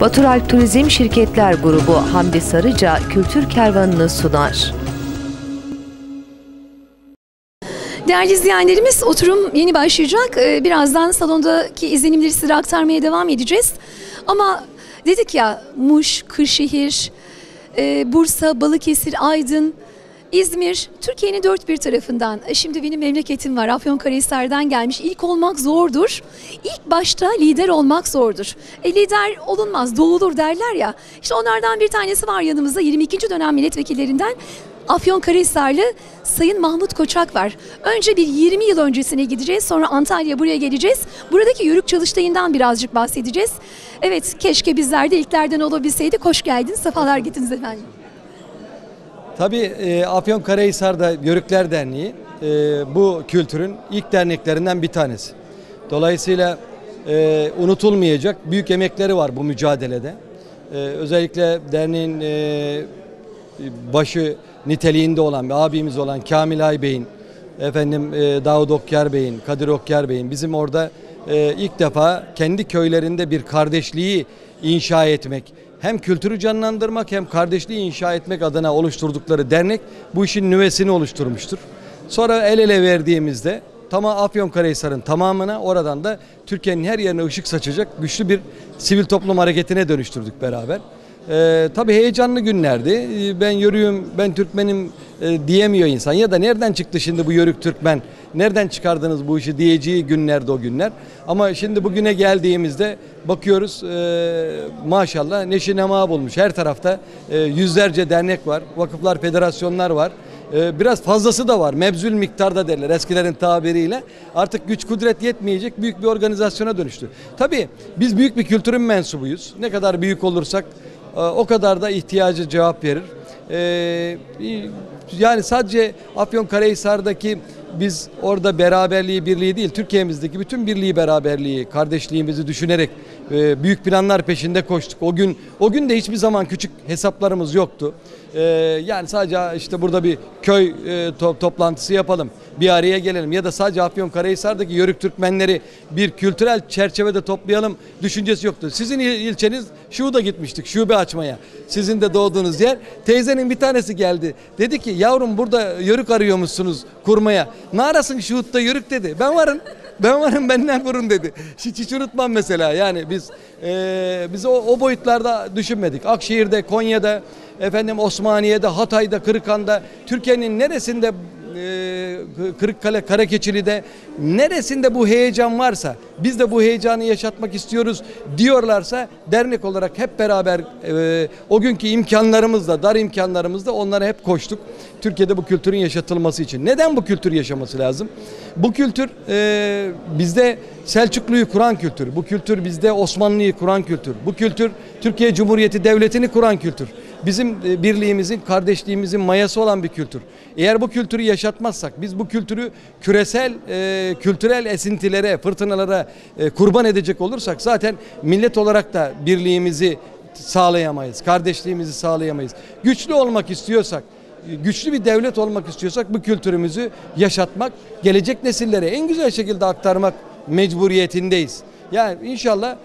Baturalp Turizm Şirketler Grubu Hamdi Sarıca kültür kervanını sunar. Değerli izleyenlerimiz, oturum yeni başlayacak. Birazdan salondaki izlenimleri size aktarmaya devam edeceğiz. Ama dedik ya, Muş, Kırşehir, Bursa, Balıkesir, Aydın, İzmir, Türkiye'nin dört bir tarafından. Şimdi benim memleketim var, Afyonkarahisar'dan gelmiş. İlk olmak zordur. İlk başta lider olmak zordur. Lider olunmaz, doğulur derler ya. İşte onlardan bir tanesi var yanımızda, 22. dönem milletvekillerinden Afyonkarahisarlı Sayın Mahmut Koçak var. Önce bir 20 yıl öncesine gideceğiz, sonra Antalya, buraya geleceğiz. Buradaki Yörük Çalıştayı'ndan birazcık bahsedeceğiz. Evet, keşke bizler de ilklerden olabilseydik. Hoş geldiniz, sefalar getirdiniz efendim. Tabii Afyonkarahisar'da Yörükler Derneği bu kültürün ilk derneklerinden bir tanesi. Dolayısıyla unutulmayacak büyük emekleri var bu mücadelede. Özellikle derneğin başı niteliğinde olan bir abimiz olan Kamil Aybey'in, Davud Okyar Bey'in, Kadir Okyar Bey'in bizim orada ilk defa kendi köylerinde bir kardeşliği inşa etmek, hem kültürü canlandırmak hem kardeşliği inşa etmek adına oluşturdukları dernek bu işin nüvesini oluşturmuştur. Sonra el ele verdiğimizde Afyonkarahisar'ın tamamına, oradan da Türkiye'nin her yerine ışık saçacak güçlü bir sivil toplum hareketine dönüştürdük beraber. Tabii heyecanlı günlerdi. Ben Yörüğüm, ben Türkmenim diyemiyor insan. Ya da nereden çıktı şimdi bu Yörük Türkmen? Nereden çıkardınız bu işi diyeceği günlerdi o günler. Ama şimdi bugüne geldiğimizde bakıyoruz maşallah neşe nema bulmuş. Her tarafta yüzlerce dernek var, vakıflar, federasyonlar var. Biraz fazlası da var. Mebzül miktarda derler eskilerin tabiriyle. Artık güç kudret yetmeyecek büyük bir organizasyona dönüştü. Tabii biz büyük bir kültürün mensubuyuz. Ne kadar büyük olursak o kadar da ihtiyacı cevap verir. Yani sadece Afyonkarahisar'daki biz orada beraberliği, birliği değil, Türkiye'mizdeki bütün birliği, beraberliği, kardeşliğimizi düşünerek büyük planlar peşinde koştuk. O gün de hiçbir zaman küçük hesaplarımız yoktu. Yani sadece işte burada bir köy toplantısı yapalım, bir araya gelelim ya da sadece Afyonkarahisar'daki Yörük Türkmenleri bir kültürel çerçevede toplayalım düşüncesi yoktu. Sizin ilçeniz Şu'da gitmiştik, şube açmaya. Sizin de doğduğunuz yer. Teyzenin bir tanesi geldi. Dedi ki yavrum burada Yörük arıyormuşsunuz kurmaya. Ne arasın Şu'da Yörük dedi. Ben varım benden vurun dedi. Hiç unutmam mesela. Yani biz o boyutlarda düşünmedik. Akşehir'de, Konya'da, Osmaniye'de, Hatay'da, Kırıkhan'da, Türkiye'nin neresinde, Kırıkkale, Karakeçili'de neresinde bu heyecan varsa, biz de bu heyecanı yaşatmak istiyoruz diyorlarsa dernek olarak hep beraber o günkü imkanlarımızla, dar imkanlarımızla onlara hep koştuk. Türkiye'de bu kültürün yaşatılması için. Neden bu kültür yaşaması lazım? Bu kültür bizde Selçuklu'yu kuran kültür. Bu kültür bizde Osmanlı'yı kuran kültür. Bu kültür Türkiye Cumhuriyeti Devleti'ni kuran kültür. Bizim birliğimizin, kardeşliğimizin mayası olan bir kültür. Eğer bu kültürü yaşatmazsak, biz bu kültürü küresel kültürel esintilere, fırtınalara kurban edecek olursak zaten millet olarak da birliğimizi sağlayamayız, kardeşliğimizi sağlayamayız. Güçlü olmak istiyorsak, güçlü bir devlet olmak istiyorsak bu kültürümüzü yaşatmak, gelecek nesillere en güzel şekilde aktarmak mecburiyetindeyiz. Yani inşallah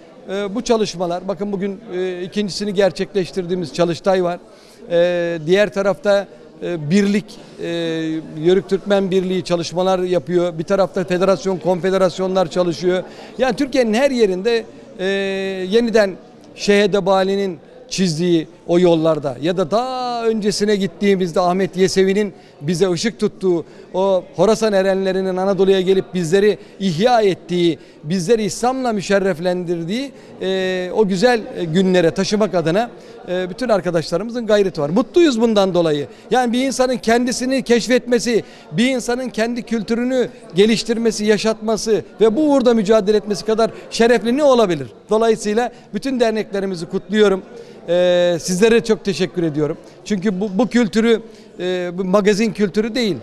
bu çalışmalar, bakın bugün ikincisini gerçekleştirdiğimiz Çalıştay var. Diğer tarafta birlik, Yörük Türkmen Birliği çalışmalar yapıyor. Bir tarafta federasyon, konfederasyonlar çalışıyor. Yani Türkiye'nin her yerinde yeniden Şehedebali'nin çizdiği o yollarda ya da daha öncesine gittiğimizde Ahmet Yesevi'nin bize ışık tuttuğu, o Horasan erenlerinin Anadolu'ya gelip bizleri ihya ettiği, bizleri İslam'la müşerreflendirdiği o güzel günlere taşımak adına bütün arkadaşlarımızın gayreti var. Mutluyuz bundan dolayı. Yani bir insanın kendisini keşfetmesi, bir insanın kendi kültürünü geliştirmesi, yaşatması ve bu uğurda mücadele etmesi kadar şerefli ne olabilir? Dolayısıyla bütün derneklerimizi kutluyorum. Sizlere çok teşekkür ediyorum. Çünkü bu kültürü bu magazin kültürü değil,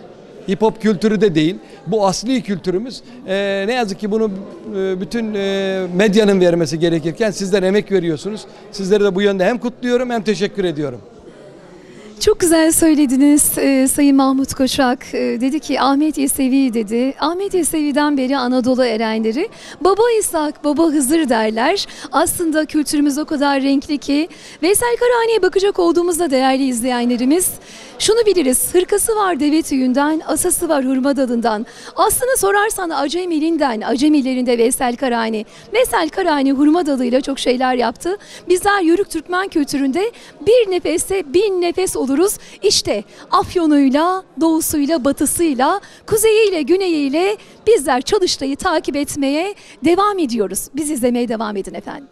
hip hop kültürü de değil. Bu asli kültürümüz. Ne yazık ki bunu bütün medyanın vermesi gerekirken sizler emek veriyorsunuz. Sizleri de bu yönde hem kutluyorum hem teşekkür ediyorum. Çok güzel söylediniz Sayın Mahmut Koçak. Dedi ki Ahmet Yesevi dedi. Ahmet Yesevi'den beri Anadolu erenleri baba İshak, baba Hızır derler. Aslında kültürümüz o kadar renkli ki Veysel Karahan'e bakacak olduğumuzda değerli izleyenlerimiz şunu biliriz. Hırkası var deve tüyünden, asası var hurma dalından. Aslını sorarsan Acemilinden, Acemilerinde Veysel Karahani. Veysel Karahani hurma dalıyla çok şeyler yaptı. Bizler Yörük Türkmen kültüründe bir nefeste bin nefes oluruz. İşte Afyon'uyla, doğusuyla, batısıyla, kuzeyiyle, güneyiyle bizler Çalıştay'ı takip etmeye devam ediyoruz. Biz izlemeye devam edin efendim.